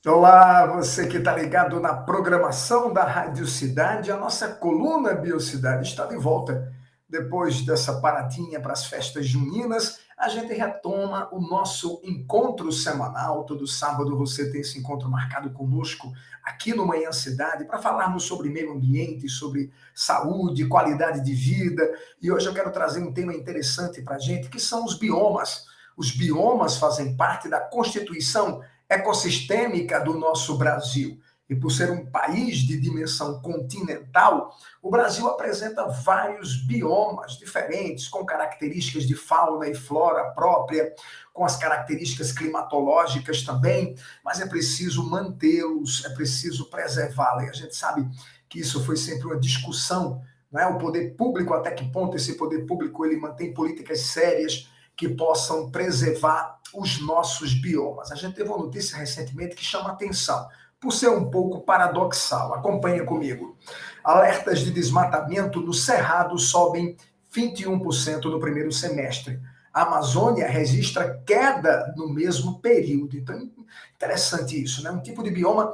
Olá, você que está ligado na programação da Rádio Cidade, a nossa coluna Biocidade está de volta. Depois dessa paradinha para as festas juninas, a gente retoma o nosso encontro semanal. Todo sábado você tem esse encontro marcado conosco aqui no Manhã Cidade para falarmos sobre meio ambiente, sobre saúde, qualidade de vida. E hoje eu quero trazer um tema interessante para a gente, que são os biomas. Os biomas fazem parte da Constituição ecossistêmica do nosso Brasil. E por ser um país de dimensão continental, o Brasil apresenta vários biomas diferentes, com características de fauna e flora própria, com as características climatológicas também, mas é preciso mantê-los, é preciso preservá-los. E a gente sabe que isso foi sempre uma discussão, não é? O poder público, até que ponto esse poder público ele mantém políticas sérias que possam preservar os nossos biomas. A gente teve uma notícia recentemente que chama atenção, por ser um pouco paradoxal. Acompanha comigo. Alertas de desmatamento no Cerrado sobem 21% no primeiro semestre. A Amazônia registra queda no mesmo período. Então, interessante isso, né? Um tipo de bioma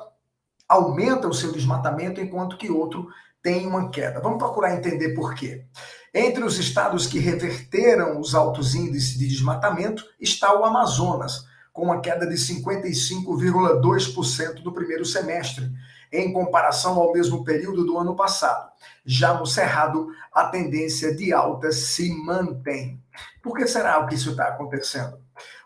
aumenta o seu desmatamento, enquanto que outro tem uma queda. Vamos procurar entender por quê. Entre os estados que reverteram os altos índices de desmatamento está o Amazonas, com uma queda de 55,2% no primeiro semestre, em comparação ao mesmo período do ano passado. Já no Cerrado, a tendência de alta se mantém. Por que será que isso está acontecendo?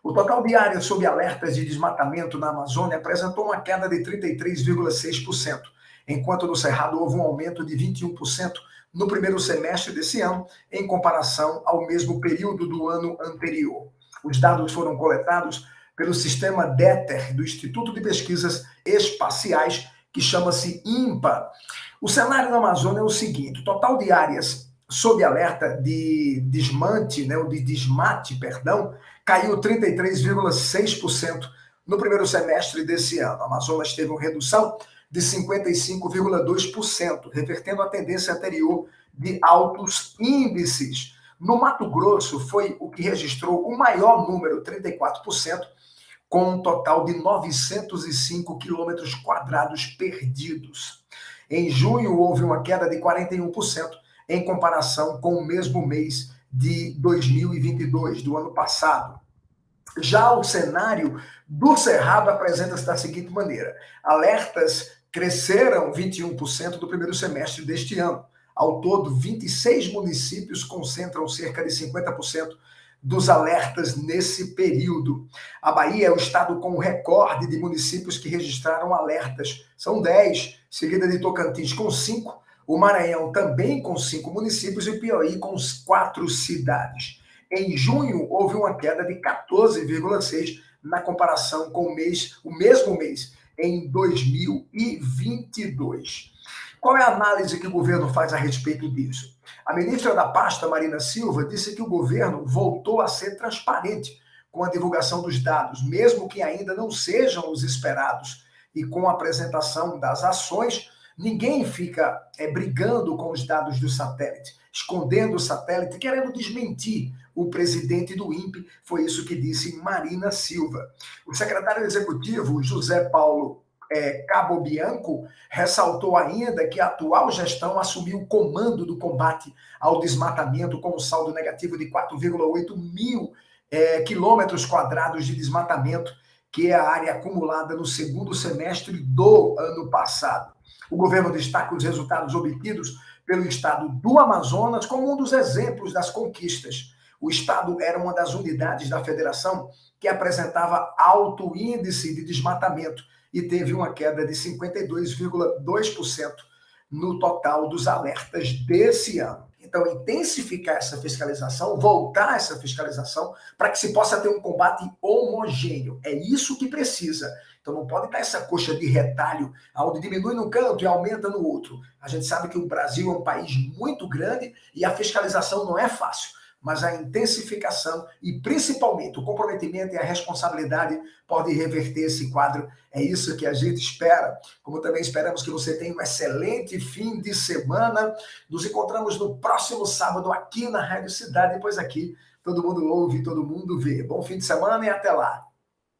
O total de área sob alertas de desmatamento na Amazônia apresentou uma queda de 33,6%, enquanto no Cerrado houve um aumento de 21% no primeiro semestre desse ano, em comparação ao mesmo período do ano anterior. Os dados foram coletados pelo sistema DETER, do Instituto de Pesquisas Espaciais, que chama-se INPA. O cenário na Amazônia é o seguinte: o total de áreas sob alerta de desmate, perdão, caiu 33,6% no primeiro semestre desse ano. A Amazonas teve uma redução de 55,2%, revertendo a tendência anterior de altos índices. No Mato Grosso, foi o que registrou o maior número, 34%, com um total de 905 quilômetros quadrados perdidos. Em junho, houve uma queda de 41% em comparação com o mesmo mês de 2022, do ano passado. Já o cenário do Cerrado apresenta-se da seguinte maneira: alertas cresceram 21% do primeiro semestre deste ano. Ao todo, 26 municípios concentram cerca de 50% dos alertas nesse período. A Bahia é o estado com o recorde de municípios que registraram alertas. São 10, seguida de Tocantins com 5, o Maranhão também com 5 municípios e o Piauí com 4 cidades. Em junho, houve uma queda de 14,6% na comparação com o mesmo mês em 2022. Qual é a análise que o governo faz a respeito disso? A ministra da pasta, Marina Silva, disse que o governo voltou a ser transparente com a divulgação dos dados, mesmo que ainda não sejam os esperados, e com a apresentação das ações. Ninguém fica brigando com os dados do satélite, escondendo o satélite, querendo desmentir o presidente do INPE. Foi isso que disse Marina Silva. O secretário executivo, José Paulo Capobianco, ressaltou ainda que a atual gestão assumiu o comando do combate ao desmatamento com um saldo negativo de 4,8 mil quilômetros quadrados de desmatamento, que é a área acumulada no segundo semestre do ano passado. O governo destaca os resultados obtidos pelo estado do Amazonas como um dos exemplos das conquistas. O estado era uma das unidades da federação que apresentava alto índice de desmatamento e teve uma queda de 52,2% no total dos alertas desse ano. Então, intensificar essa fiscalização, voltar essa fiscalização, para que se possa ter um combate homogêneo. É isso que precisa. Então, não pode estar essa coxa de retalho, onde diminui num canto e aumenta no outro. A gente sabe que o Brasil é um país muito grande e a fiscalização não é fácil, mas a intensificação e, principalmente, o comprometimento e a responsabilidade podem reverter esse quadro. É isso que a gente espera. Como também esperamos que você tenha um excelente fim de semana. Nos encontramos no próximo sábado aqui na Rádio Cidade, pois aqui todo mundo ouve, todo mundo vê. Bom fim de semana e até lá.